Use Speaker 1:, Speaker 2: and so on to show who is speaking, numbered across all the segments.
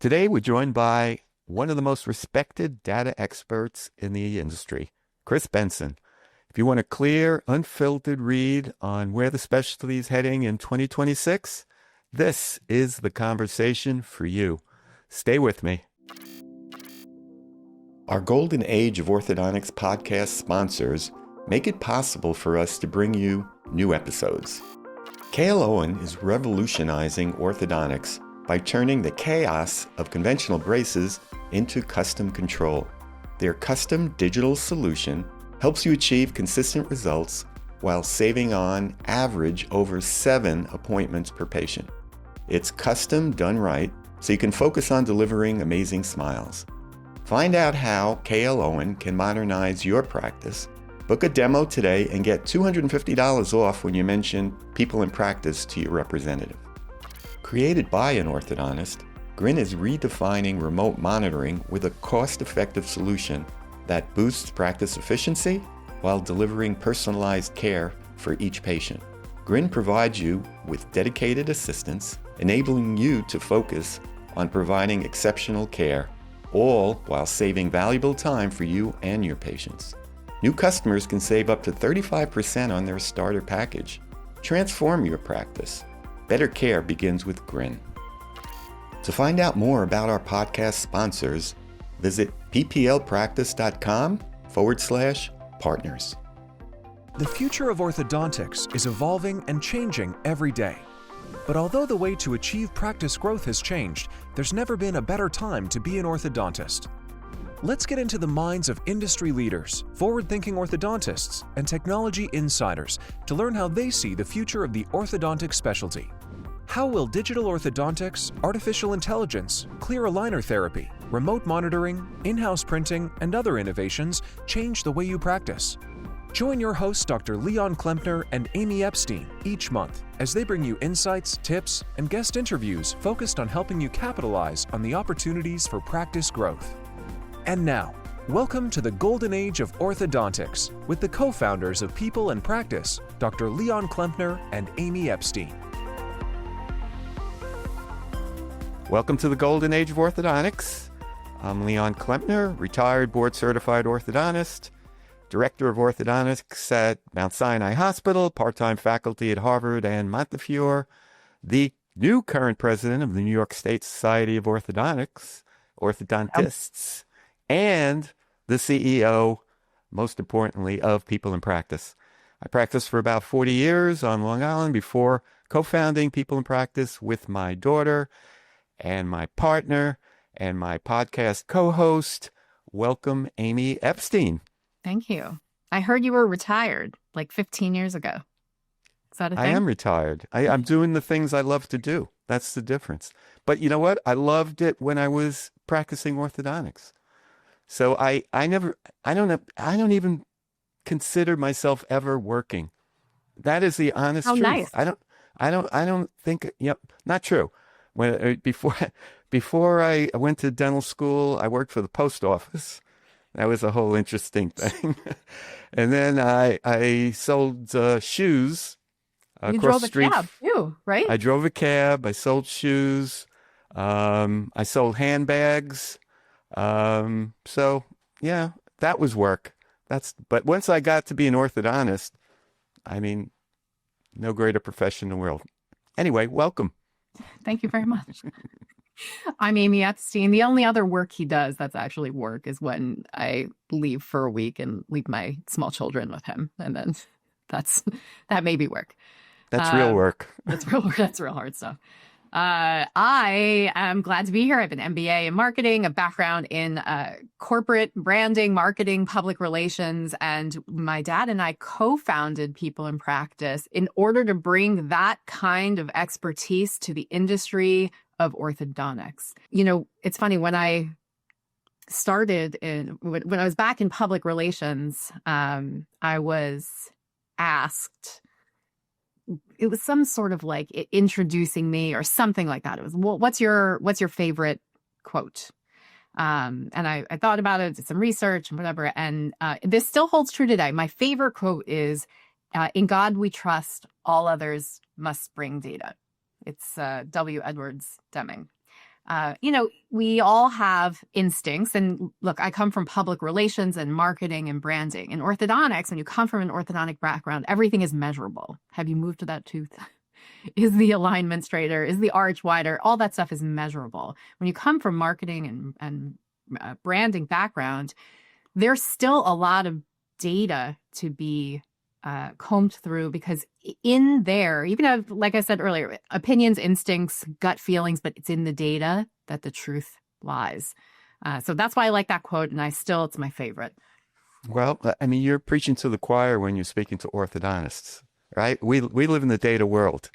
Speaker 1: Today, we're joined by one of the most respected data experts in the industry, Chris Bentson. If you want a clear, unfiltered read on where the specialty is heading in 2026, this is the conversation for you. Stay with me. Our Golden Age of Orthodontics podcast sponsors make it possible for us to bring you new episodes. Cale Owen is revolutionizing orthodontics by turning the chaos of conventional braces into custom control. Their custom digital solution helps you achieve consistent results while saving on average over 7 appointments per patient. It's custom done right, so you can focus on delivering amazing smiles. Find out how Cale Owen can modernize your practice. Book a demo today and get $250 off when you mention People in Practice to your representative. Created by an orthodontist, Grin is redefining remote monitoring with a cost-effective solution that boosts practice efficiency while delivering personalized care for each patient. Grin provides you with dedicated assistance, enabling you to focus on providing exceptional care, all while saving valuable time for you and your patients. New customers can save up to 35% on their starter package. Transform your practice. Better care begins with Grin. To find out more about our podcast sponsors, visit pplpractice.com/partners.
Speaker 2: The future of orthodontics is evolving and changing every day. But although the way to achieve practice growth has changed, there's never been a better time to be an orthodontist. Let's get into the minds of industry leaders, forward-thinking orthodontists, and technology insiders to learn how they see the future of the orthodontic specialty. How will digital orthodontics, artificial intelligence, clear aligner therapy, remote monitoring, in-house printing, and other innovations change the way you practice? Join your hosts, Dr. Leon Klempner and Amy Epstein, each month as they bring you insights, tips, and guest interviews focused on helping you capitalize on the opportunities for practice growth. And now, welcome to the Golden Age of Orthodontics with the co-founders of People in Practice, Dr. Leon Klempner and Amy Epstein.
Speaker 1: Welcome to the Golden Age of Orthodontics. I'm Leon Klempner, retired board-certified orthodontist, Director of Orthodontics at Mount Sinai Hospital, part-time faculty at Harvard and Montefiore, the new current president of the New York State Society of Orthodontics, orthodontists, and the CEO, most importantly, of People in Practice. I practiced for about 40 years on Long Island before co-founding People in Practice with my daughter and my partner and my podcast co-host. Welcome, Amy Epstein.
Speaker 3: Thank you. I heard you were retired like 15 years ago. Is that a thing?
Speaker 1: I am retired. I'm doing the things I love to do. That's the difference. But you know what? I loved it when I was practicing orthodontics. So I don't even consider myself ever working. That is the honest truth.
Speaker 3: Nice.
Speaker 1: I don't think, not true. Before I went to dental school, I worked for the post office. That was a whole interesting thing. And then I sold shoes across the street.
Speaker 3: You drove a cab too, right?
Speaker 1: I drove a cab. I sold shoes. I sold handbags. So yeah, that was work. But once I got to be an orthodontist, I mean, no greater profession in the world. Anyway, welcome.
Speaker 3: Thank you very much. I'm Amy Epstein. The only other work he does that's actually work is when I leave for a week and leave my small children with him. And then that may be work.
Speaker 1: That's real work.
Speaker 3: That's real work. That's real hard stuff. I am glad to be here. I have an MBA in marketing, a background in corporate branding, marketing, public relations, and my dad and I co-founded People in Practice in order to bring that kind of expertise to the industry of orthodontics. You know, it's funny, when I started when I was back in public relations, I was asked, it was some sort of like introducing me or something like that. It was, well, what's your favorite quote? And I thought about it, did some research and whatever. And this still holds true today. My favorite quote is, in God we trust, all others must bring data. It's W. Edwards Deming. We all have instincts. And look, I come from public relations and marketing and branding. In orthodontics, when you come from an orthodontic background, everything is measurable. Have you moved to that tooth? Is the alignment straighter? Is the arch wider? All that stuff is measurable. When you come from marketing and branding background, there's still a lot of data to be combed through, because in there, you can have, like I said earlier, opinions, instincts, gut feelings, but it's in the data that the truth lies. So that's why I like that quote, and it's my favorite.
Speaker 1: Well, I mean, you're preaching to the choir when you're speaking to orthodontists, right? We live in the data world.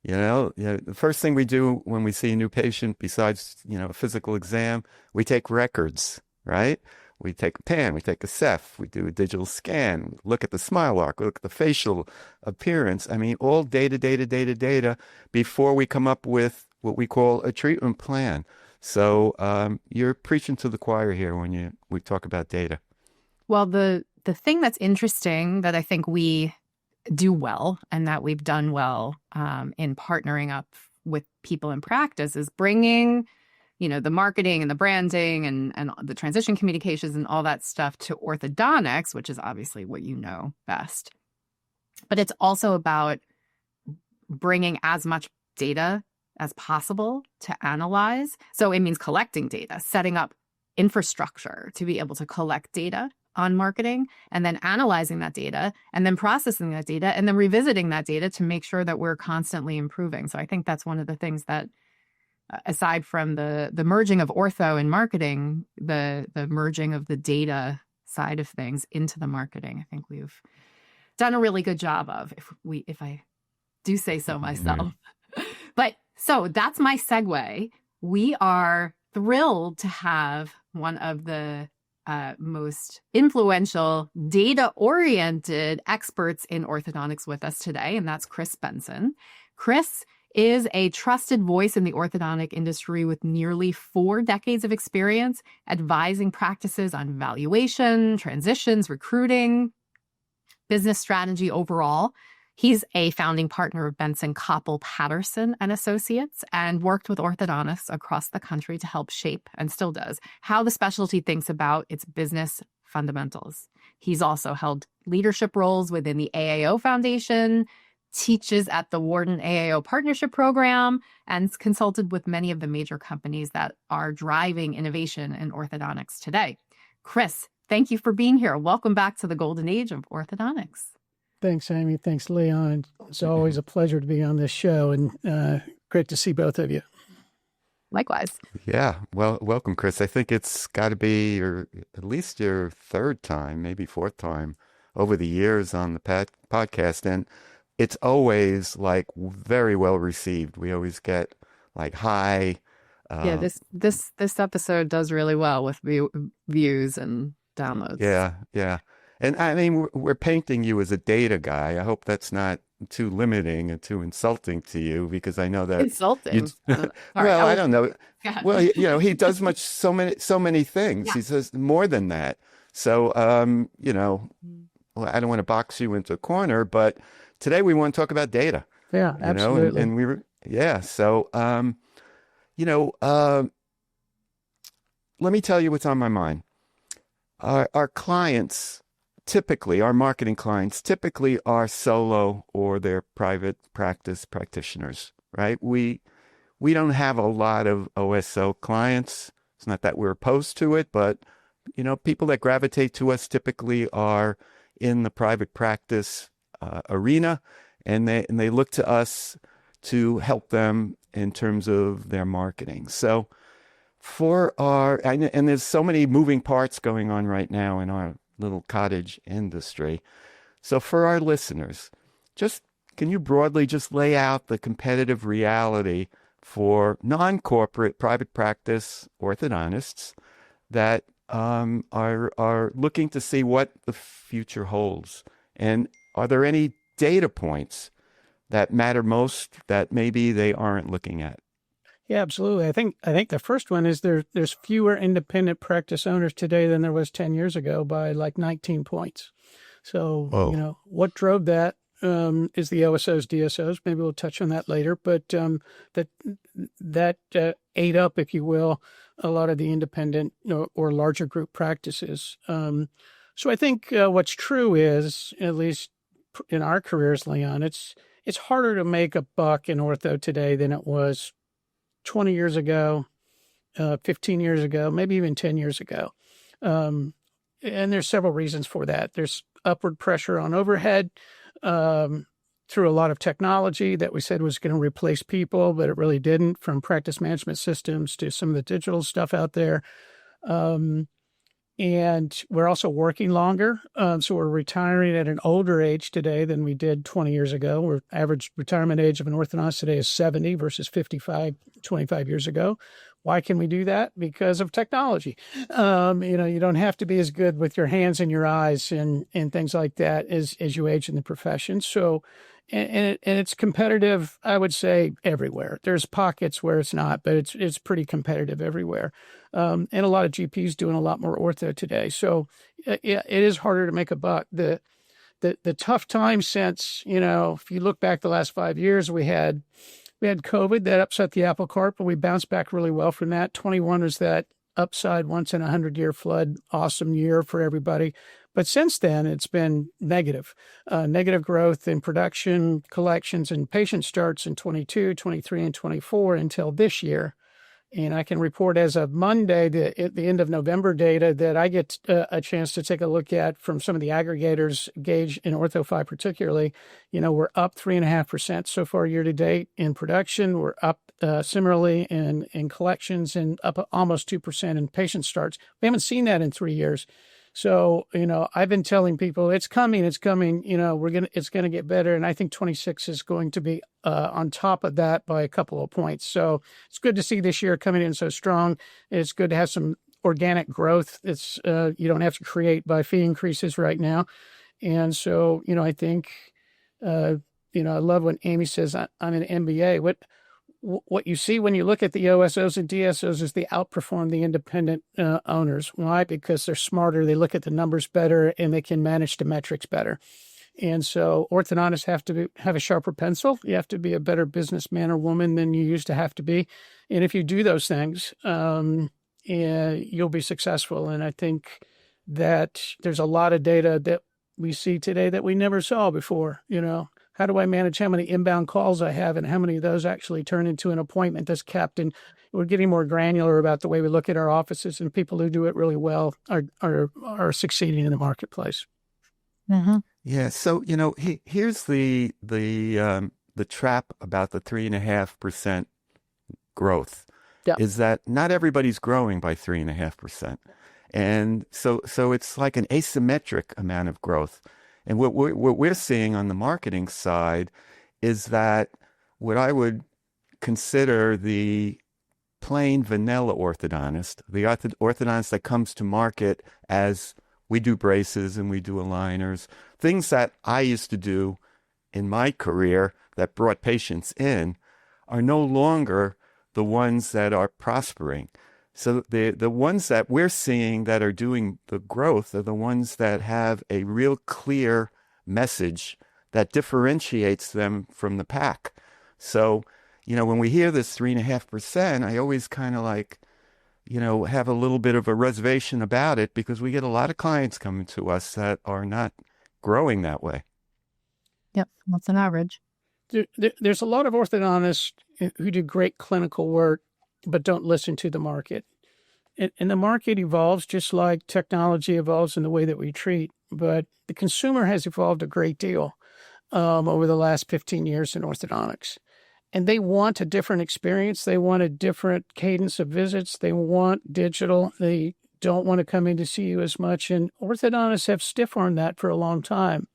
Speaker 1: The first thing we do when we see a new patient, besides, a physical exam, we take records, right? We take a pan, we take a ceph, we do a digital scan, look at the smile arc, look at the facial appearance. I mean, all data before we come up with what we call a treatment plan. So you're preaching to the choir here when we talk about data.
Speaker 3: Well, the thing that's interesting that I think we do well and that we've done well in partnering up with people in practice is bringing the marketing and the branding and the transition communications and all that stuff to orthodontics, which is obviously what you know best. But it's also about bringing as much data as possible to analyze. So it means collecting data, setting up infrastructure to be able to collect data on marketing, and then analyzing that data, and then processing that data, and then revisiting that data to make sure that we're constantly improving. So I think that's one of the things that, aside from the merging of ortho and marketing, the merging of the data side of things into the marketing, I think we've done a really good job of, if I do say so myself. But so that's my segue. We are thrilled to have one of the most influential data-oriented experts in orthodontics with us today, and that's Chris Bentson. Chris is a trusted voice in the orthodontic industry with nearly 4 decades of experience advising practices on valuation, transitions, recruiting, business strategy overall. He's a founding partner of Bentson Copple Patterson Associates and worked with orthodontists across the country to help shape, and still does, how the specialty thinks about its business fundamentals. He's also held leadership roles within the AAO Foundation, teaches at the Wharton AAO Partnership Program, and consulted with many of the major companies that are driving innovation in orthodontics today. Chris, thank you for being here. Welcome back to the Golden Age of Orthodontics.
Speaker 4: Thanks, Amy. Thanks, Leon. It's always a pleasure to be on this show, and great to see both of you.
Speaker 3: Likewise.
Speaker 1: Yeah. Well, welcome, Chris. I think it's got to be at least your 3rd time, maybe 4th time over the years on the podcast. And it's always very well received. We always get high.
Speaker 3: Yeah, this episode does really well with views and downloads.
Speaker 1: Yeah. And I mean, we're painting you as a data guy. I hope that's not too limiting and too insulting to you, because I know that
Speaker 3: insulting.
Speaker 1: I don't know. Well, he does so many things. Yeah. He says more than that. So, well, I don't want to box you into a corner, but today we want to talk about data.
Speaker 4: Yeah, absolutely.
Speaker 1: And we were, yeah. So, let me tell you what's on my mind. Our clients, typically, our marketing clients typically are solo or they're private practice practitioners, right? We don't have a lot of OSO clients. It's not that we're opposed to it, but, people that gravitate to us typically are in the private practice arena, and they look to us to help them in terms of their marketing. So and there's so many moving parts going on right now in our little cottage industry. So for our listeners, can you broadly just lay out the competitive reality for non-corporate private practice orthodontists that are looking to see what the future holds? And are there any data points that matter most that maybe they aren't looking at?
Speaker 4: Yeah, absolutely. I think the first one is there's fewer independent practice owners today than there was 10 years ago by 19 points. So, what drove that is the OSOs, DSOs. Maybe we'll touch on that later. But that ate up, if you will, a lot of the independent or larger group practices. So I think what's true is, at least in our careers, Leon, it's harder to make a buck in ortho today than it was 20 years ago, 15 years ago, maybe even 10 years ago. And there's several reasons for that. There's upward pressure on overhead through a lot of technology that we said was going to replace people, but it really didn't, from practice management systems to some of the digital stuff out there. And we're also working longer. So we're retiring at an older age today than we did 20 years ago. Our average retirement age of an orthodontist today is 70 versus 55, 25 years ago. Why can we do that? Because of technology. You don't have to be as good with your hands and your eyes and things like that as you age in the profession. So, and it's competitive, I would say, everywhere. There's pockets where it's not, but it's pretty competitive everywhere. And a lot of GPs doing a lot more ortho today. So it is harder to make a buck. The tough time since, if you look back the last 5 years, we had COVID that upset the apple cart, but we bounced back really well from that. 21 was that upside once in 100-year flood, awesome year for everybody. But since then, it's been negative growth in production, collections, and patient starts in 22, 23, and 24 until this year. And I can report as of Monday, at the end of November data that I get a chance to take a look at from some of the aggregators, Gauge and OrthoFi particularly. We're up 3.5% so far year to date in production. We're up similarly in collections and up almost 2% in patient starts. We haven't seen that in 3 years. So, I've been telling people it's coming, it's going to get better. And I think 26 is going to be on top of that by a couple of points. So it's good to see this year coming in so strong. It's good to have some organic growth. It's, you don't have to create by fee increases right now. And so, I think, I love when Amy says I'm an MBA. What you see when you look at the OSOs and DSOs is they outperform the independent owners. Why? Because they're smarter, they look at the numbers better, and they can manage the metrics better. And so orthodontists have to have a sharper pencil. You have to be a better businessman or woman than you used to have to be. And if you do those things, you'll be successful. And I think that there's a lot of data that we see today that we never saw before. How do I manage how many inbound calls I have and how many of those actually turn into an appointment that's kept? And we're getting more granular about the way we look at our offices, and people who do it really well are succeeding in the marketplace.
Speaker 3: Mm-hmm.
Speaker 1: Yeah. So, here's the trap about the 3.5% growth is that not everybody's growing by 3.5%. And so it's like an asymmetric amount of growth. And what we're seeing on the marketing side is that what I would consider the plain vanilla orthodontist, the orthodontist that comes to market as we do braces and we do aligners, things that I used to do in my career that brought patients in, are no longer the ones that are prospering. So the ones that we're seeing that are doing the growth are the ones that have a real clear message that differentiates them from the pack. So, when we hear this 3.5%, I always kind of have a little bit of a reservation about it, because we get a lot of clients coming to us that are not growing that way.
Speaker 3: Yep, that's an average.
Speaker 4: There's a lot of orthodontists who do great clinical work but don't listen to the market. And the market evolves just like technology evolves in the way that we treat. But the consumer has evolved a great deal over the last 15 years in orthodontics. And they want a different experience. They want a different cadence of visits. They want digital. They don't want to come in to see you as much. And orthodontists have stiff-armed that for a long time.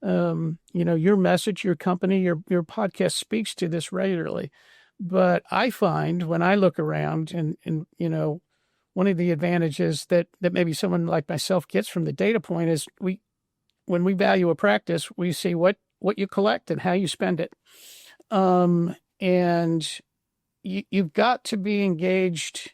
Speaker 4: Your message, your company, your podcast speaks to this regularly. But I find when I look around and one of the advantages that maybe someone like myself gets from the data point is when we value a practice, we see what you collect and how you spend it. And you've got to be engaged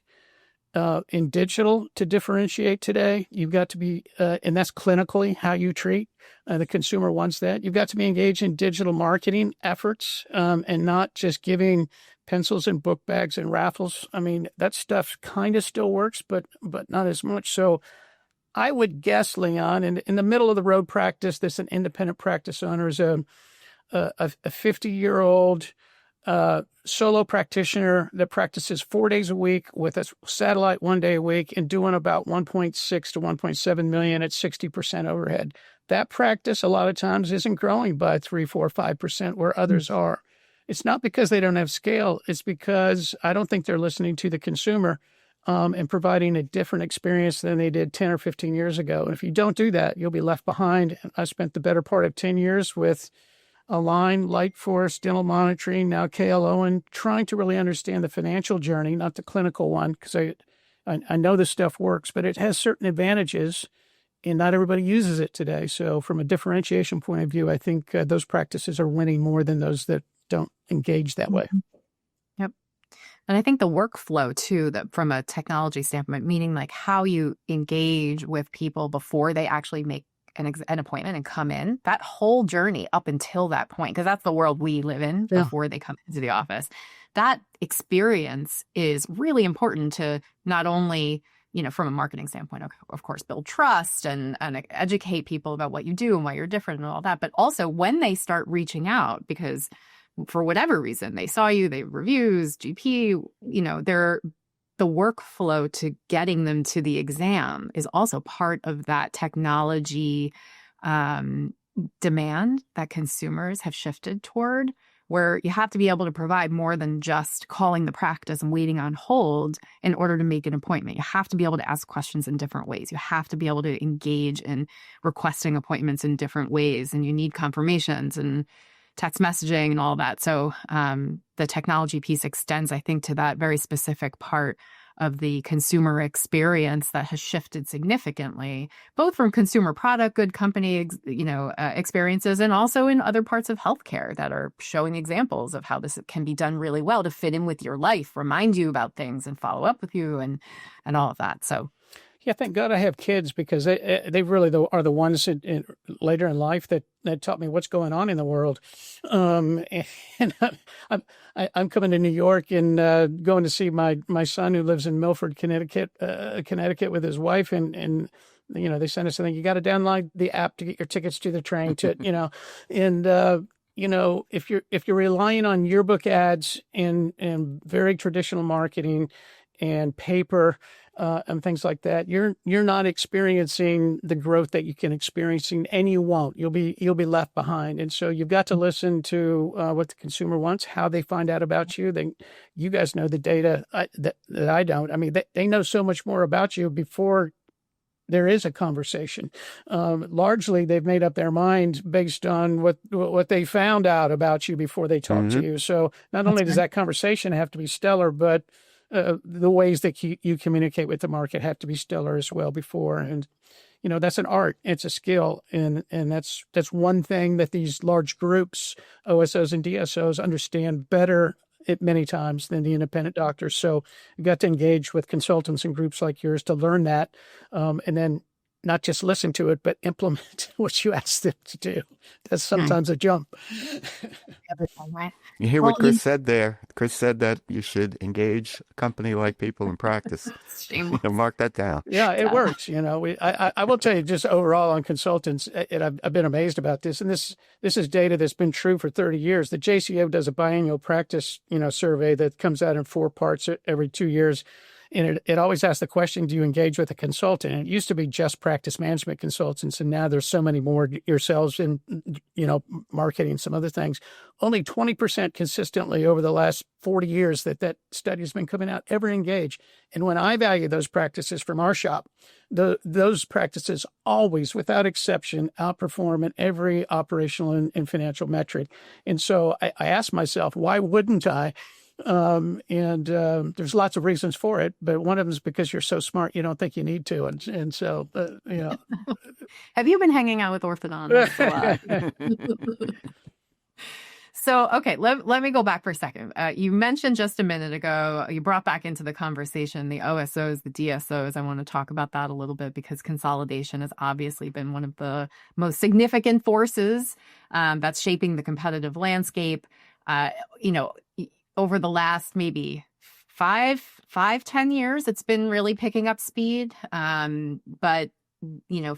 Speaker 4: in digital to differentiate today. You've got to be, and that's clinically how you treat. The consumer wants that. You've got to be engaged in digital marketing efforts and not just giving pencils and book bags and raffles. I mean, that stuff kind of still works, but not as much. So I would guess, Leon, in the middle of the road practice, this an independent practice owner is a 50-year-old solo practitioner that practices 4 days a week with a satellite 1 day a week and doing about 1.6 to 1.7 million at 60% overhead. That practice a lot of times isn't growing by 3, 4, 5% where others are. It's not because they don't have scale. It's because I don't think they're listening to the consumer and providing a different experience than they did 10 or 15 years ago. And if you don't do that, you'll be left behind. I spent the better part of 10 years with Align, Lightforce, Dental Monitoring, now KL Owen, trying to really understand the financial journey, not the clinical one, because I know this stuff works, but it has certain advantages, and not everybody uses it today. So from a differentiation point of view, I think those practices are winning more than those that don't engage that way.
Speaker 3: Yep. And I think the workflow too, that from a technology standpoint, meaning like how you engage with people before they actually make an appointment and come in, that whole journey up until that point, because that's the world we live in before they come into the office. That experience is really important to not only, from a marketing standpoint, of course, build trust and educate people about what you do and why you're different and all that, but also when they start reaching out, because for whatever reason, they saw you, they have reviews, GP, the workflow to getting them to the exam is also part of that technology demand that consumers have shifted toward, where you have to be able to provide more than just calling the practice and waiting on hold in order to make an appointment. You have to be able to ask questions in different ways. You have to be able to engage in requesting appointments in different ways, and you need confirmations and text messaging and all that. So the technology piece extends, I think, to that very specific part of the consumer experience that has shifted significantly, both from consumer product, good company, experiences, and also in other parts of healthcare that are showing examples of how this can be done really well to fit in with your life, remind you about things, and follow up with you, and all of that. So.
Speaker 4: Yeah, thank God I have kids, because they really are the ones later in life that taught me what's going on in the world. And I'm coming to New York and going to see my son who lives in Milford, Connecticut, with his wife, and they sent us something. You got to download the app to get your tickets to the train. If you're relying on yearbook ads and very traditional marketing and paper. And things like that, you're not experiencing the growth that you can experience, and you won't. You'll be left behind. And so you've got to listen to what the consumer wants, how they find out about you. You guys know the data that I don't. I mean, they know so much more about you before there is a conversation. Largely, they've made up their mind based on what they found out about you before they talk to you. So not only does that conversation have to be stellar, but the ways that you communicate with the market have to be stellar as well before. And, that's an art. It's a skill. And that's one thing that these large groups, OSOs and DSOs, understand better many times than the independent doctors. So you got to engage with consultants and groups like yours to learn that. And then not just listen to it, but implement what you ask them to do. That's sometimes a jump.
Speaker 1: You hear what Chris said there? Chris said that you should engage a company like People in Practice. Mark that down.
Speaker 4: Yeah, it works. I will tell you, just overall on consultants, and I've been amazed about this. And this is data that's been true for 30 years. The JCO does a biannual practice, survey that comes out in 4 parts every 2 years. And it always asks the question, do you engage with a consultant? And it used to be just practice management consultants, and now there's so many more, yourselves in, marketing, some other things. Only 20% consistently over the last 40 years that study has been coming out ever engage. And when I value those practices from our shop, those practices always, without exception, outperform in every operational and financial metric. And so I asked myself, why wouldn't I? There's lots of reasons for it, but one of them is because you're so smart, you don't think you need to. And so,
Speaker 3: Have you been hanging out with orthodontists a lot? So, okay, let me go back for a second. You mentioned just a minute ago, you brought back into the conversation the OSOs, the DSOs. I want to talk about that a little bit, because consolidation has obviously been one of the most significant forces that's shaping the competitive landscape. over the last maybe 10 years, it's been really picking up speed. But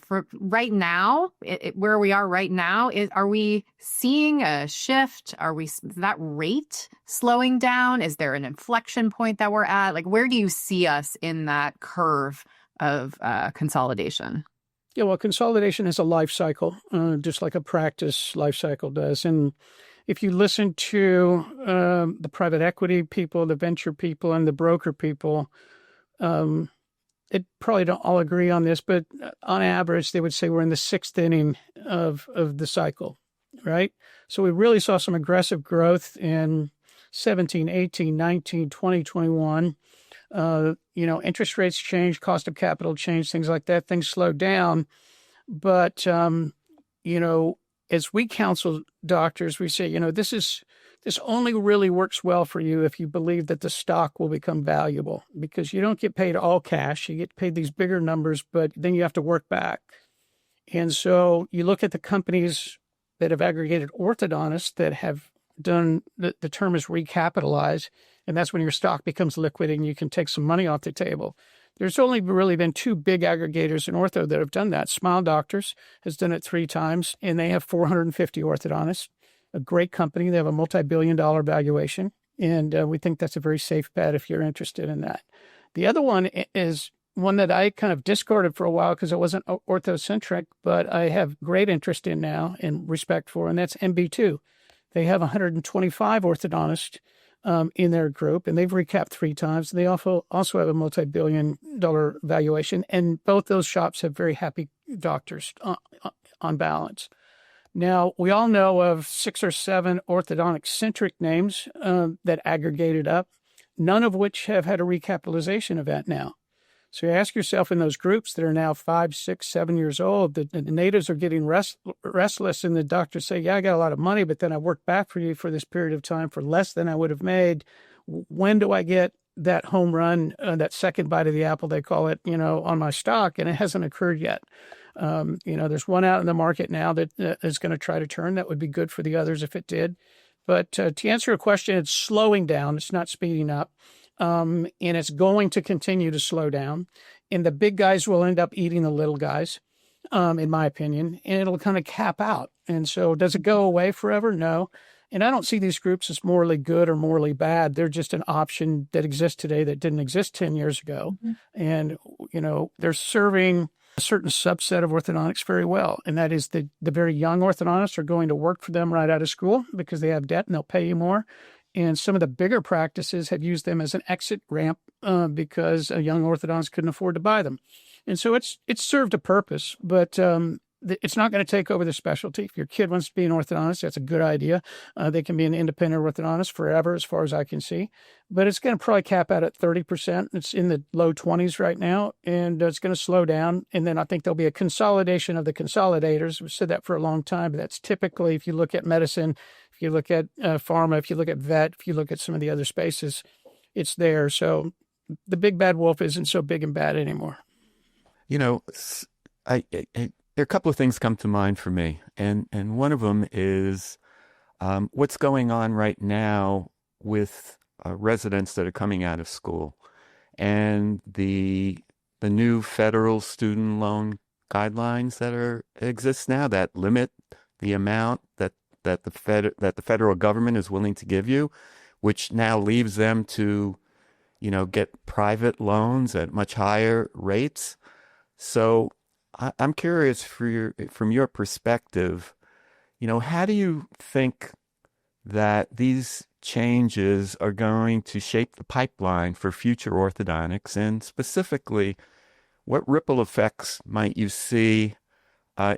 Speaker 3: for right now, where we are right now, are we seeing a shift? Is that rate slowing down? Is there an inflection point that we're at? Like, where do you see us in that curve of consolidation?
Speaker 4: Yeah, well, consolidation is a life cycle, just like a practice life cycle does. And if you listen to the private equity people, the venture people, and the broker people, they probably don't all agree on this, but on average, they would say we're in the sixth inning of the cycle, right? So we really saw some aggressive growth in 17, 18, 19, 20, 21. Interest rates changed, cost of capital changed, things like that. Things slowed down. But, as we counsel doctors, we say, this only really works well for you if you believe that the stock will become valuable, because you don't get paid all cash. You get paid these bigger numbers, but then you have to work back. And so you look at the companies that have aggregated orthodontists that have done, the term is recapitalize, and that's when your stock becomes liquid and you can take some money off the table. There's only really been two big aggregators in ortho that have done that. Smile Doctors has done it 3 times, and they have 450 orthodontists. A great company. They have a multi-billion-dollar valuation, and we think that's a very safe bet if you're interested in that. The other one is one that I kind of discarded for a while because it wasn't orthocentric, but I have great interest in now and respect for, and that's MB2. They have 125 orthodontists in their group, and they've recapped 3 times. They also have a multi-billion-dollar valuation, and both those shops have very happy doctors on balance. Now, we all know of 6 or 7 orthodontic-centric names that aggregated up, none of which have had a recapitalization event now. So you ask yourself, in those groups that are now 5, 6, 7 years old, the natives are getting restless, and the doctors say, yeah, I got a lot of money, but then I worked back for you for this period of time for less than I would have made. When do I get that home run, that second bite of the apple, they call it, on my stock? And it hasn't occurred yet. There's one out in the market now that is going to try to turn. That would be good for the others if it did. But to answer your question, it's slowing down. It's not speeding up. And it's going to continue to slow down. And the big guys will end up eating the little guys, in my opinion, and it'll kind of cap out. And so does it go away forever? No. And I don't see these groups as morally good or morally bad. They're just an option that exists today that didn't exist 10 years ago. Mm-hmm. And, they're serving a certain subset of orthodontics very well. And that is the very young orthodontists are going to work for them right out of school because they have debt and they'll pay you more. And some of the bigger practices have used them as an exit ramp because a young orthodontist couldn't afford to buy them. And so it's served a purpose, but it's not going to take over the specialty. If your kid wants to be an orthodontist, that's a good idea. They can be an independent orthodontist forever, as far as I can see. But it's going to probably cap out at 30%. It's in the low 20s right now, and it's going to slow down. And then I think there'll be a consolidation of the consolidators. We've said that for a long time, but that's typically, if you look at medicine, if you look at pharma, if you look at vet, if you look at some of the other spaces, it's there. So the big bad wolf isn't so big and bad anymore.
Speaker 1: There are a couple of things come to mind for me, and one of them is what's going on right now with residents that are coming out of school, and the new federal student loan guidelines that exist now that limit the amount that the federal government is willing to give you, which now leaves them to, get private loans at much higher rates. So I'm curious from your perspective, how do you think that these changes are going to shape the pipeline for future orthodontics, and specifically, what ripple effects might you see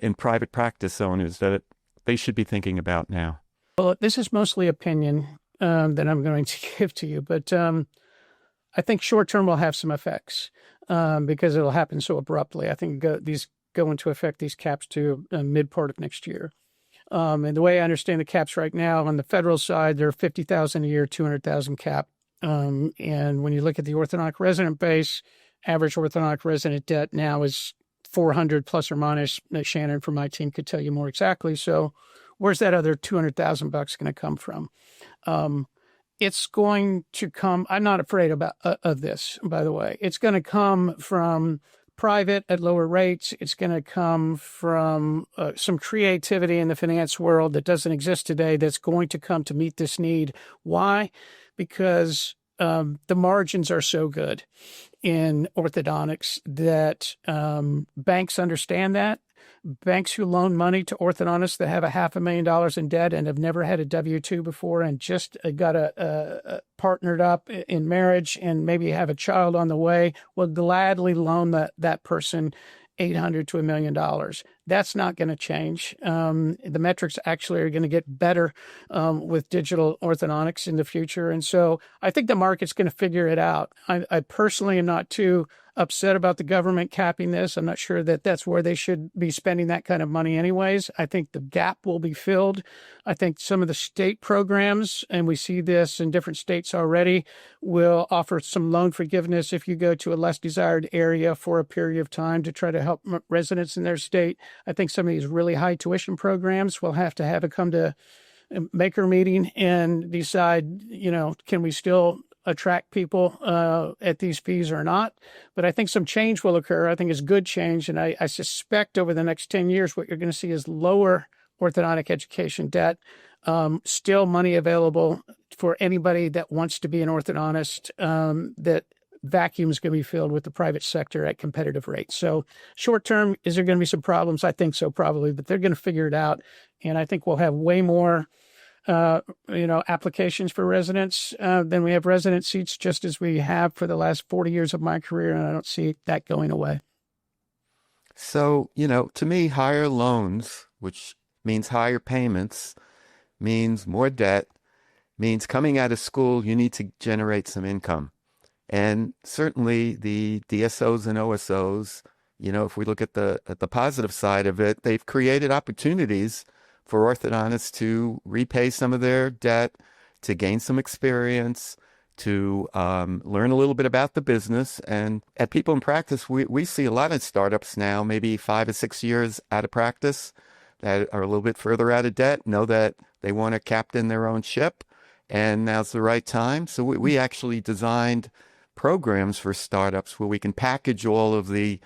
Speaker 1: in private practice owners that they should be thinking about now?
Speaker 4: Well, this is mostly opinion that I'm going to give to you, but I think short term will have some effects because it'll happen so abruptly. I think these go into effect, these caps, to mid part of next year. And the way I understand the caps right now, on the federal side, they're $50,000 a year, $200,000 cap. And when you look at the orthodontic resident base, average orthodontic resident debt now is 400 plus or minus. Shannon from my team could tell you more exactly. So where's that other $200,000 going to come from? it's going to come. I'm not afraid of this, by the way. It's going to come from private at lower rates. It's going to come from some creativity in the finance world that doesn't exist today that's going to come to meet this need. Why? Because the margins are so good in orthodontics that banks understand that. Banks who loan money to orthodontists that have $500,000 in debt and have never had a W-2 before and just got a partnered up in marriage and maybe have a child on the way will gladly loan that person $800,000 to $1 million. That's not going to change. The metrics actually are going to get better with digital orthodontics in the future. And so I think the market's going to figure it out. I personally am not too upset about the government capping this. I'm not sure that that's where they should be spending that kind of money anyways. I think the gap will be filled. I think some of the state programs, and we see this in different states already, will offer some loan forgiveness if you go to a less desired area for a period of time to try to help residents in their state. I think some of these really high tuition programs will have to come to a maker meeting and decide, can we still attract people at these fees or not? But I think some change will occur. I think it's good change. And I suspect over the next 10 years, what you're going to see is lower orthodontic education debt, still money available for anybody that wants to be an orthodontist, that vacuum is going to be filled with the private sector at competitive rates. So short term, is there going to be some problems? I think so, probably, but they're going to figure it out. And I think we'll have way more applications for residents than we have resident seats, just as we have for the last 40 years of my career. And I don't see that going away.
Speaker 1: So, to me, higher loans, which means higher payments, means more debt, means coming out of school, you need to generate some income. And certainly the DSOs and OSOs, if we look at the positive side of it, they've created opportunities for orthodontists to repay some of their debt, to gain some experience, to learn a little bit about the business. And at People in Practice, we see a lot of startups now, maybe 5 or 6 years out of practice, that are a little bit further out of debt, know that they want to captain their own ship, and now's the right time. So we actually designed programs for startups where we can package all of the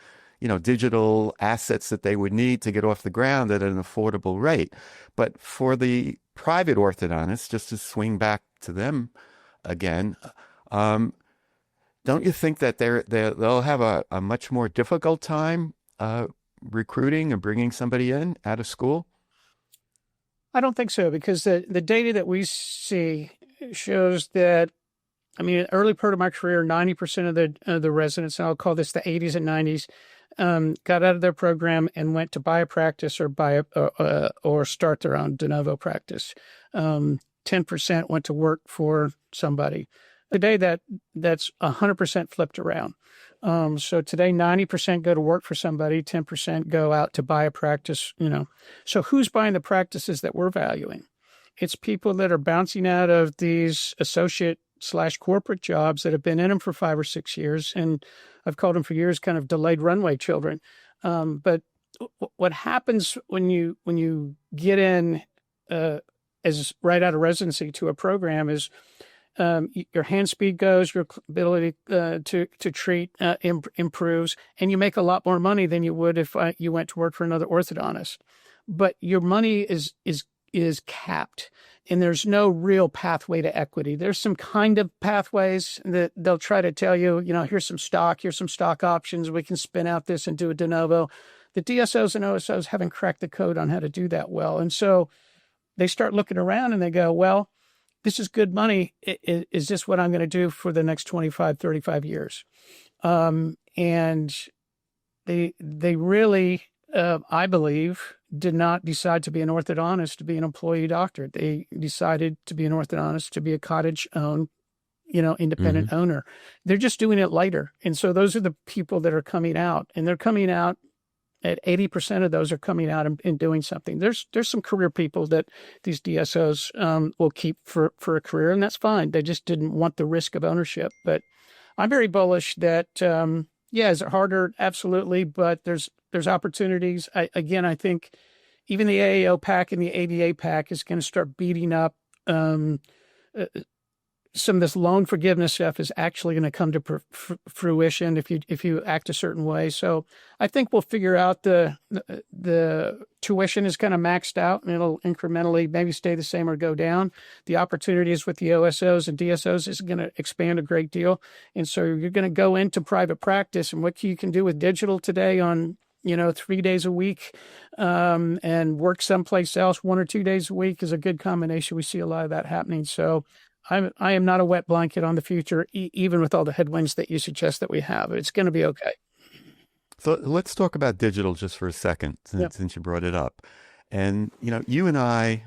Speaker 1: digital assets that they would need to get off the ground at an affordable rate. But for the private orthodontists, just to swing back to them again, don't you think that they'll have a much more difficult time recruiting and bringing somebody in out of school?
Speaker 4: I don't think so, because the data that we see shows that, early part of my career, 90% of the residents, and I'll call this the 80s and 90s, got out of their program and went to buy a practice or start their own de novo practice. 10% went to work for somebody. Today, that's 100% flipped around. So today, 90% go to work for somebody, 10% go out to buy a practice. So who's buying the practices that we're valuing? It's people that are bouncing out of these associate/corporate jobs that have been in them for 5 or 6 years, and I've called them for years kind of delayed runway children. But what happens when you get in as right out of residency to a program is your hand speed goes, your ability to treat improves, and you make a lot more money than you would if you went to work for another orthodontist. But your money is capped, and there's no real pathway to equity. There's some kind of pathways that they'll try to tell you, here's some stock options. We can spin out this and do a de novo. The DSOs and OSOs haven't cracked the code on how to do that well. And so they start looking around and they go, well, this is good money. Is this what I'm going to do for the next 25, 35 years? And they really, I believe, did not decide to be an orthodontist to be an employee doctor. They decided to be an orthodontist to be a cottage-owned, independent owner. They're just doing it later. And so those are the people that are coming out, and they're coming out at 80% of those are coming out and doing something. There's some career people that these DSOs will keep for a career, and that's fine. They just didn't want the risk of ownership. But I'm very bullish that, is it harder? Absolutely. But there's opportunities. I think even the AAO pack and the ADA pack is going to start beating up some of this loan forgiveness stuff is actually going to come to fruition if you act a certain way. So I think we'll figure out the tuition is kind of maxed out, and it'll incrementally maybe stay the same or go down. The opportunities with the OSOs and DSOs is going to expand a great deal. And so you're going to go into private practice, and what you can do with digital today on 3 days a week, and work someplace else 1 or 2 days a week is a good combination. We see a lot of that happening. So I am not a wet blanket on the future, even with all the headwinds that you suggest that we have. It's going to be okay.
Speaker 1: So let's talk about digital just for a second, since you brought it up. And, you and I,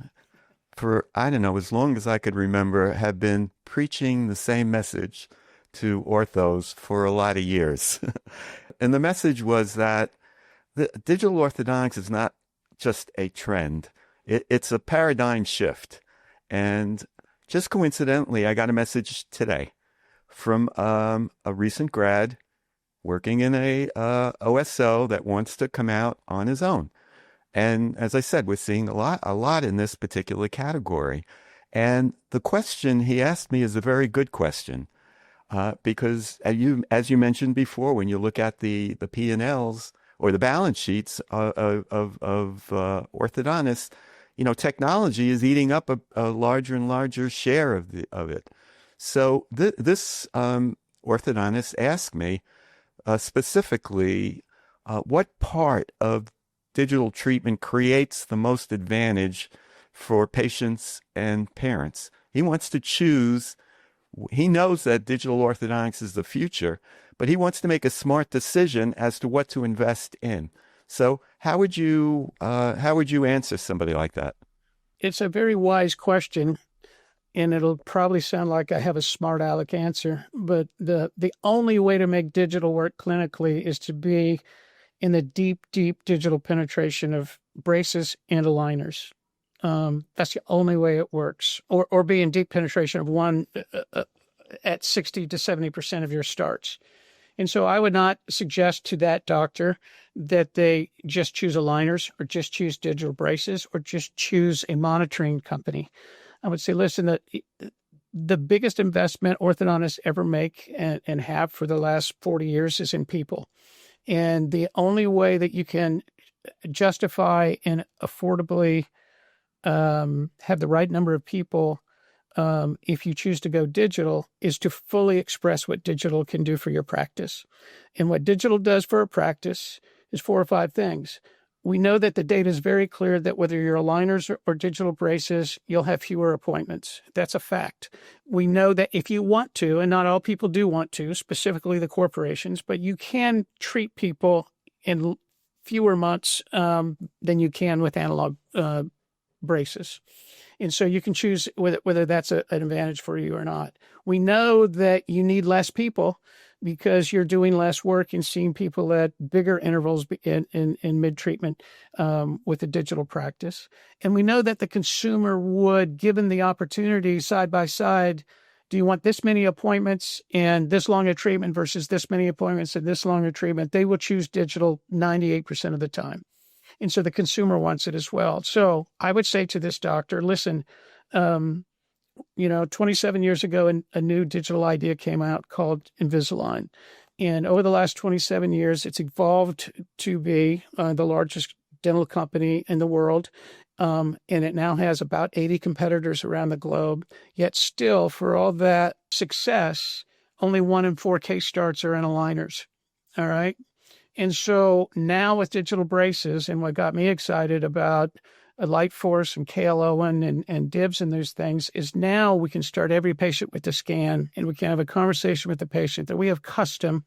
Speaker 1: for, I don't know, as long as I could remember, have been preaching the same message to orthos for a lot of years. And the message was that the digital orthodontics is not just a trend. It's a paradigm shift. And just coincidentally, I got a message today from a recent grad working in a OSO that wants to come out on his own. And as I said, we're seeing a lot in this particular category. And the question he asked me is a very good question, because as you mentioned before, when you look at the P&Ls or the balance sheets of orthodontists, technology is eating up a larger and larger share of it. So this orthodontist asked me specifically, what part of digital treatment creates the most advantage for patients and parents? He wants to choose. He knows that digital orthodontics is the future, but he wants to make a smart decision as to what to invest in. So how would you answer somebody like that?
Speaker 4: It's a very wise question, and it'll probably sound like I have a smart aleck answer, but the only way to make digital work clinically is to be in the deep digital penetration of braces and aligners. That's the only way it works, or be in deep penetration of one at 60 to 70% of your starts. And so I would not suggest to that doctor that they just choose aligners or just choose digital braces or just choose a monitoring company. I would say, listen, the biggest investment orthodontists ever make and have for the last 40 years is in people. And the only way that you can justify and affordably have the right number of people, if you choose to go digital, is to fully express what digital can do for your practice. And what digital does for a practice is 4 or 5 things. We know that the data is very clear that whether you're aligners or digital braces, you'll have fewer appointments. That's a fact. We know that if you want to, and not all people do want to, specifically the corporations, but you can treat people in fewer months than you can with analog braces. And so you can choose whether that's an advantage for you or not. We know that you need less people because you're doing less work and seeing people at bigger intervals in mid-treatment with a digital practice. And we know that the consumer would, given the opportunity side by side, do you want this many appointments and this long a treatment versus this many appointments and this long a treatment? They will choose digital 98% of the time. And so the consumer wants it as well. So I would say to this doctor, listen, 27 years ago, a new digital idea came out called Invisalign. And over the last 27 years, it's evolved to be the largest dental company in the world. And it now has about 80 competitors around the globe. Yet still, for all that success, only 1 in 4 case starts are in aligners. All right. And so now with digital braces, and what got me excited about Lightforce and KLON and DIBS and those things is now we can start every patient with a scan, and we can have a conversation with the patient that we have custom,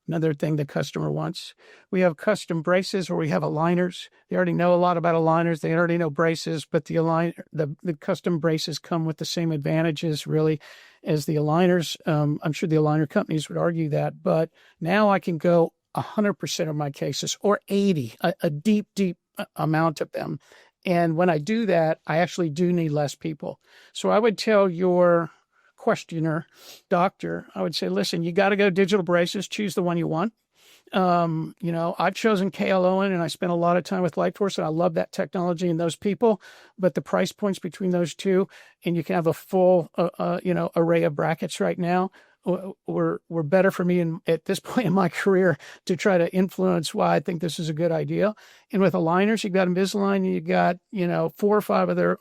Speaker 4: another thing the customer wants. We have custom braces or we have aligners. They already know a lot about aligners. They already know braces, but the custom braces come with the same advantages really as the aligners. I'm sure the aligner companies would argue that, but now I can go 100% of my cases or 80, a deep amount of them. And when I do that, I actually do need less people. So I would tell your questioner, doctor, I would say, listen, you got to go digital braces, choose the one you want. I've chosen KLON and I spent a lot of time with Lightforce and I love that technology and those people, but the price points between those two, and you can have a full, array of brackets right now, were better for me at this point in my career to try to influence why I think this is a good idea. And with aligners, you got Invisalign, and you got, 4 or 5 other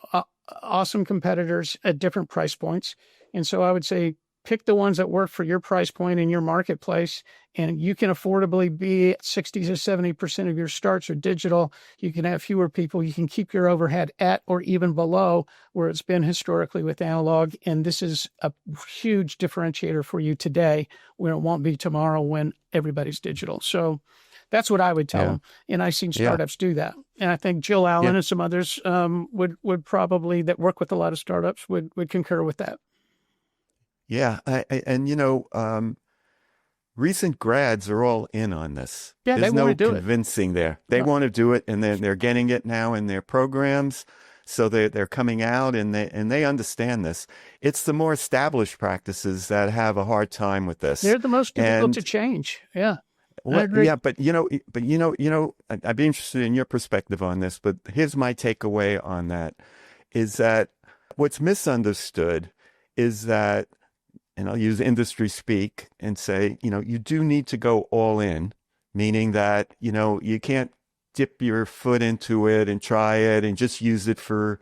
Speaker 4: awesome competitors at different price points. And so I would say, pick the ones that work for your price point in your marketplace, and you can affordably be 60 to 70% of your starts are digital. You can have fewer people. You can keep your overhead at or even below where it's been historically with analog. And this is a huge differentiator for you today, when it won't be tomorrow when everybody's digital. So that's what I would tell them. And I've seen startups do that. And I think Jill Allen and some others would probably, that work with a lot of startups, would concur with that.
Speaker 1: Yeah. Recent grads are all in on this.
Speaker 4: Yeah,
Speaker 1: There's
Speaker 4: they want
Speaker 1: no
Speaker 4: to do
Speaker 1: convincing there. They want to do it, and they're getting it now in their programs. So they're coming out and they understand this. It's the more established practices that have a hard time with this.
Speaker 4: They're the most difficult to change. Yeah.
Speaker 1: Yeah, but I'd be interested in your perspective on this, but here's my takeaway on that, is that what's misunderstood is that, and I'll use industry speak and say, you do need to go all in, meaning that, you can't dip your foot into it and try it and just use it for,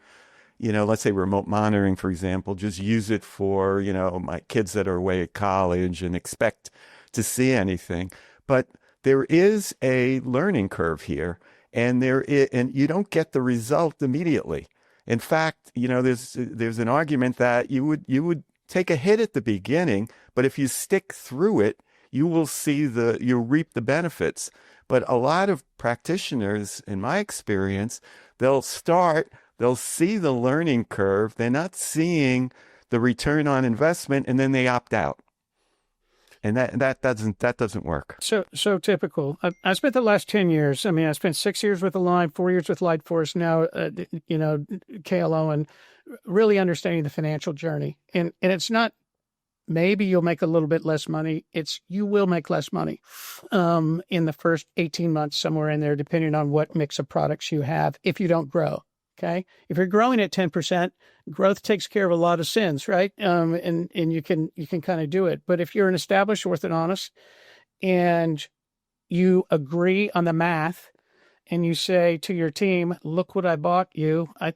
Speaker 1: let's say remote monitoring, for example, just use it for, my kids that are away at college and expect to see anything. But there is a learning curve here, and and you don't get the result immediately. In fact, there's an argument that you would take a hit at the beginning, but if you stick through it, you will you'll reap the benefits. But a lot of practitioners, in my experience, they'll see the learning curve, they're not seeing the return on investment, and then they opt out. And that doesn't work.
Speaker 4: So typical. I spent the last 10 years. I spent 6 years with Align, 4 years with Lightforce, now, KLO, and really understanding the financial journey. And it's not maybe you'll make a little bit less money. It's you will make less money in the first 18 months, somewhere in there, depending on what mix of products you have, if you don't grow. Okay. If you're growing at 10%, growth takes care of a lot of sins, right? And you can kind of do it. But if you're an established orthodontist and you agree on the math and you say to your team, look what I bought you, I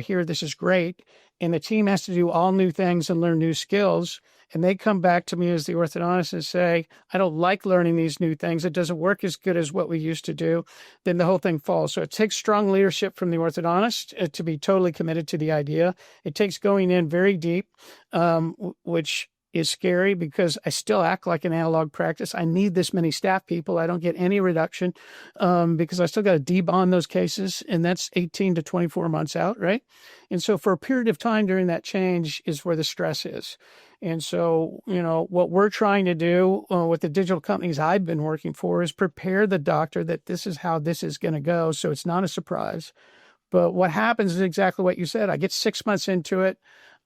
Speaker 4: hear this is great. And the team has to do all new things and learn new skills. And they come back to me as the orthodontist and say, I don't like learning these new things. It doesn't work as good as what we used to do. Then the whole thing falls. So it takes strong leadership from the orthodontist to be totally committed to the idea. It takes going in very deep, which is scary because I still act like an analog practice. I need this many staff people. I don't get any reduction because I still got to debond those cases, and that's 18 to 24 months out, right? And so for a period of time during that change is where the stress is. And so, what we're trying to do with the digital companies I've been working for is prepare the doctor that this is how this is going to go, so it's not a surprise. But what happens is exactly what you said. I get 6 months into it.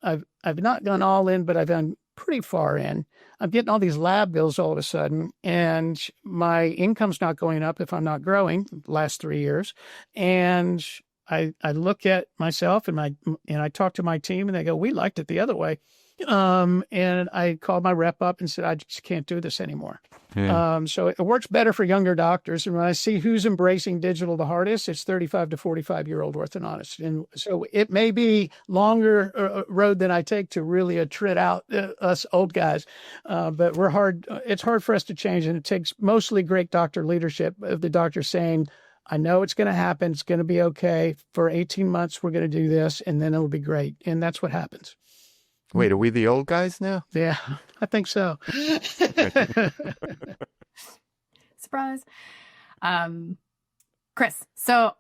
Speaker 4: I've not gone all in, but I've gone pretty far in. I'm getting all these lab bills all of a sudden, and my income's not going up if I'm not growing the last 3 years. And I look at myself and I talk to my team, and they go, we liked it the other way. And I called my rep up and said, I just can't do this anymore. So it works better for younger doctors. And when I see who's embracing digital the hardest, it's 35 to 45-year-old orthodontists. And so it may be longer road than I take to really tread out us old guys. But we're hard. It's hard for us to change. And it takes mostly great doctor leadership of the doctor saying, I know it's going to happen. It's going to be okay. For 18 months, we're going to do this, and then it'll be great. And that's what happens.
Speaker 1: Wait, are we the old guys now?
Speaker 4: Yeah, I think so.
Speaker 3: Surprise. Chris, so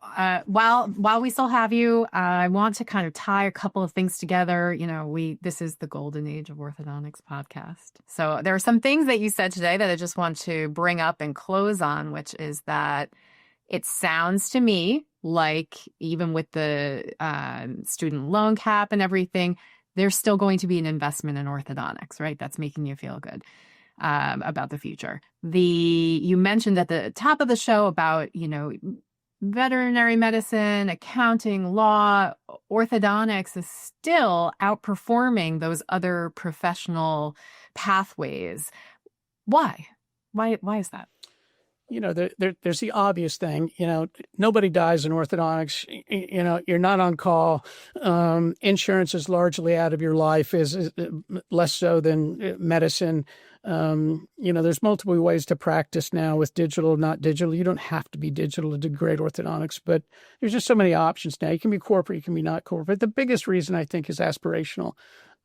Speaker 3: while we still have you, I want to kind of tie a couple of things together. This is the Golden Age of Orthodontics podcast. So there are some things that you said today that I just want to bring up and close on, which is that it sounds to me like even with the student loan cap and everything, there's still going to be an investment in orthodontics, right? That's making you feel good. about the future. You mentioned at the top of the show about, veterinary medicine, accounting, law, orthodontics is still outperforming those other professional pathways. Why? Why is that?
Speaker 4: There's the obvious thing. Nobody dies in orthodontics. You're not on call. Insurance is largely out of your life, is less so than medicine. There's multiple ways to practice now with digital, not digital. You don't have to be digital to do great orthodontics, but there's just so many options now. You can be corporate, you can be not corporate. The biggest reason I think is aspirational.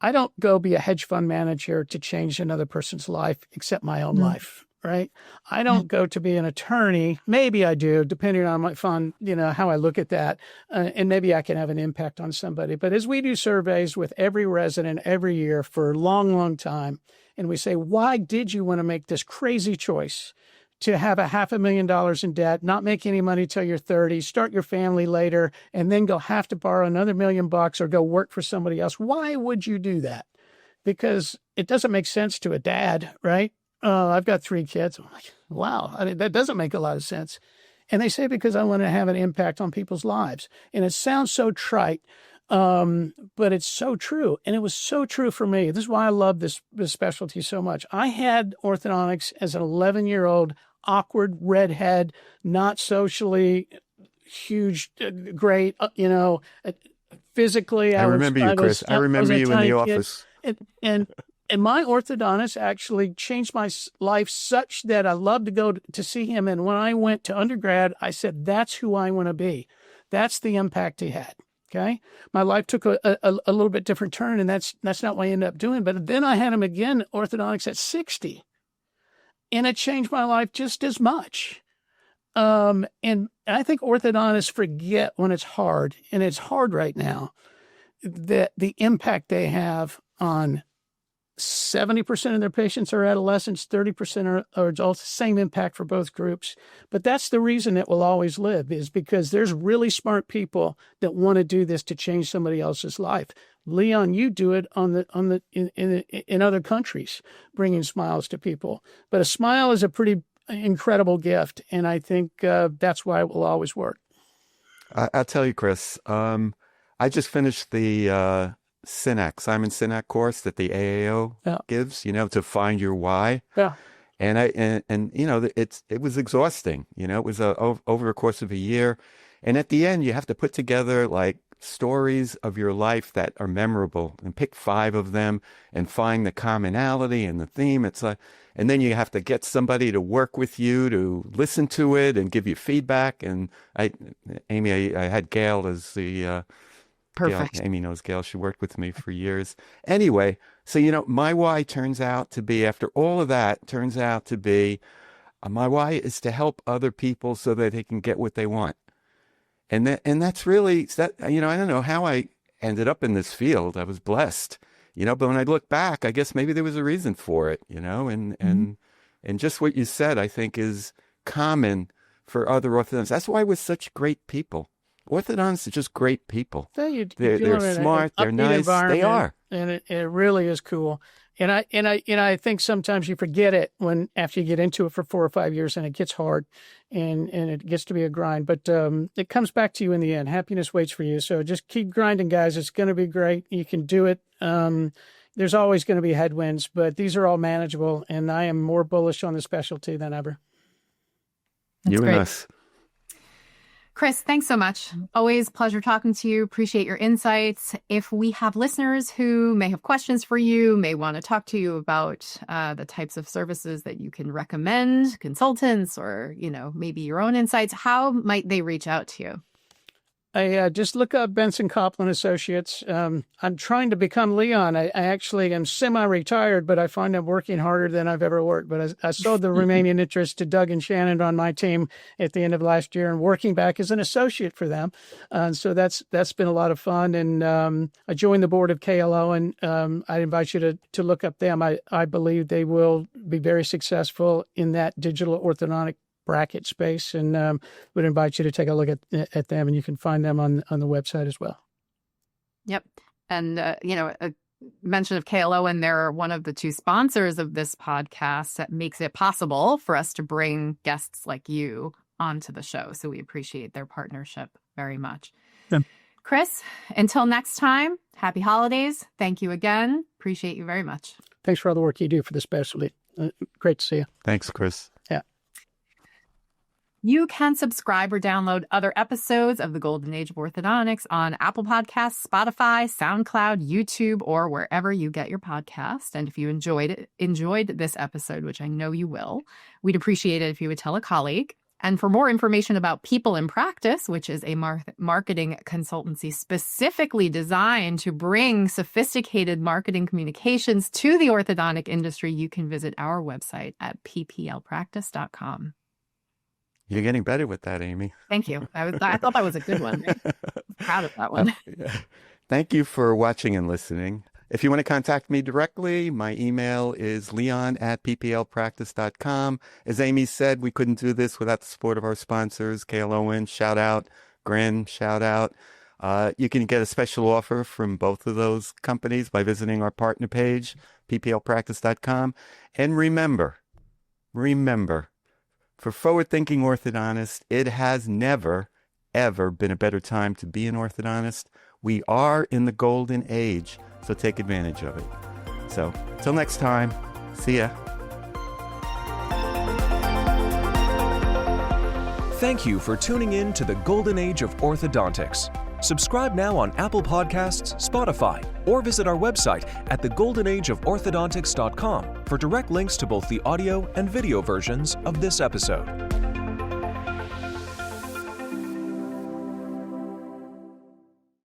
Speaker 4: I don't go be a hedge fund manager to change another person's life except my own life. Right. I don't go to be an attorney. Maybe I do, depending on my fund, how I look at that. And maybe I can have an impact on somebody. But as we do surveys with every resident every year for a long, long time, and we say, why did you want to make this crazy choice to have $500,000 in debt, not make any money till you're 30, start your family later, and then have to borrow another $1 million or go work for somebody else? Why would you do that? Because it doesn't make sense to a dad, right? I've got 3 kids. I'm like, wow, that doesn't make a lot of sense. And they say because I want to have an impact on people's lives. And it sounds so trite, but it's so true. And it was so true for me. This is why I love this specialty so much. I had orthodontics as an 11-year-old, awkward redhead, not socially huge, great, physically.
Speaker 1: I remember you, Chris. I remember you in the office.
Speaker 4: And my orthodontist actually changed my life such that I love to go to see him. And when I went to undergrad, I said, that's who I want to be. That's the impact he had. Okay. My life took a little bit different turn, and that's not what I ended up doing. But then I had him again, orthodontics at 60. And it changed my life just as much. And I think orthodontists forget when it's hard, and it's hard right now, that the impact they have on 70% of their patients are adolescents, 30% are adults, same impact for both groups. But that's the reason it will always live, is because there's really smart people that want to do this to change somebody else's life. Leon, you do it in other countries, bringing smiles to people. But a smile is a pretty incredible gift, and I think that's why it will always work.
Speaker 1: I'll tell you, Chris, I just finished the Simon Sinek course that the AAO gives, to find your why.
Speaker 4: Yeah.
Speaker 1: And it was exhausting. It was over a course of a year. And at the end, you have to put together like stories of your life that are memorable and pick 5 of them and find the commonality and the theme. It's like, and then you have to get somebody to work with you to listen to it and give you feedback. And I had Gail as the,
Speaker 3: Perfect.
Speaker 1: Gail, Amy knows Gail. She worked with me for years. Anyway, so, my why turns out to be, after all of that, my why is to help other people so that they can get what they want. And that's really, I don't know how I ended up in this field. I was blessed, but when I look back, I guess maybe there was a reason for it, and just what you said, I think, is common for other orthodontists. That's why we're such great people. Orthodontists are just great people. They're smart. They're nice. They are,
Speaker 4: and it really is cool. And I think sometimes you forget it after you get into it for 4 or 5 years, and it gets hard, and it gets to be a grind. But it comes back to you in the end. Happiness waits for you. So just keep grinding, guys. It's going to be great. You can do it. There's always going to be headwinds, but these are all manageable. And I am more bullish on the specialty than ever.
Speaker 3: That's
Speaker 1: you
Speaker 3: great.
Speaker 1: And us.
Speaker 3: Chris, thanks so much. Always a pleasure talking to you. Appreciate your insights. If we have listeners who may have questions for you, may want to talk to you about the types of services that you can recommend, consultants, or, maybe your own insights, how might they reach out to you?
Speaker 4: I just look up Bentson Copple Associates. I'm trying to become Leon. I actually am semi-retired, but I find I'm working harder than I've ever worked. But I sold the remaining interest to Doug and Shannon on my team at the end of last year, and working back as an associate for them. So that's been a lot of fun. And I joined the board of KLO, and I invite you to look up them. I believe they will be very successful in that digital orthodontic bracket space, and would invite you to take a look at them, and you can find them on the website as well.
Speaker 3: Yep. And, a mention of KLO, and they're one of the two sponsors of this podcast that makes it possible for us to bring guests like you onto the show. So we appreciate their partnership very much.
Speaker 4: Yeah.
Speaker 3: Chris, until next time, happy holidays. Thank you again. Appreciate you very much.
Speaker 4: Thanks for all the work you do for the specialty. Great to see you.
Speaker 1: Thanks, Chris.
Speaker 4: Yeah.
Speaker 3: You can subscribe or download other episodes of the Golden Age of Orthodontics on Apple Podcasts, Spotify, SoundCloud, YouTube, or wherever you get your podcast. And if you enjoyed this episode, which I know you will, we'd appreciate it if you would tell a colleague. And for more information about People in Practice, which is a marketing consultancy specifically designed to bring sophisticated marketing communications to the orthodontic industry, you can visit our website at pplpractice.com.
Speaker 1: You're getting better with that, Amy.
Speaker 3: Thank you. I thought that was a good one. I'm proud of that one.
Speaker 1: Thank you for watching and listening. If you want to contact me directly, my email is leon@pplpractice.com. As Amy said, we couldn't do this without the support of our sponsors. KLON, shout out. Grin, shout out. You can get a special offer from both of those companies by visiting our partner page, pplpractice.com. And remember, for forward-thinking orthodontists, it has never, ever been a better time to be an orthodontist. We are in the golden age, so take advantage of it. So, till next time, see ya.
Speaker 2: Thank you for tuning in to the Golden Age of Orthodontics. Subscribe now on Apple Podcasts, Spotify, or visit our website at thegoldenageoforthodontics.com for direct links to both the audio and video versions of this episode.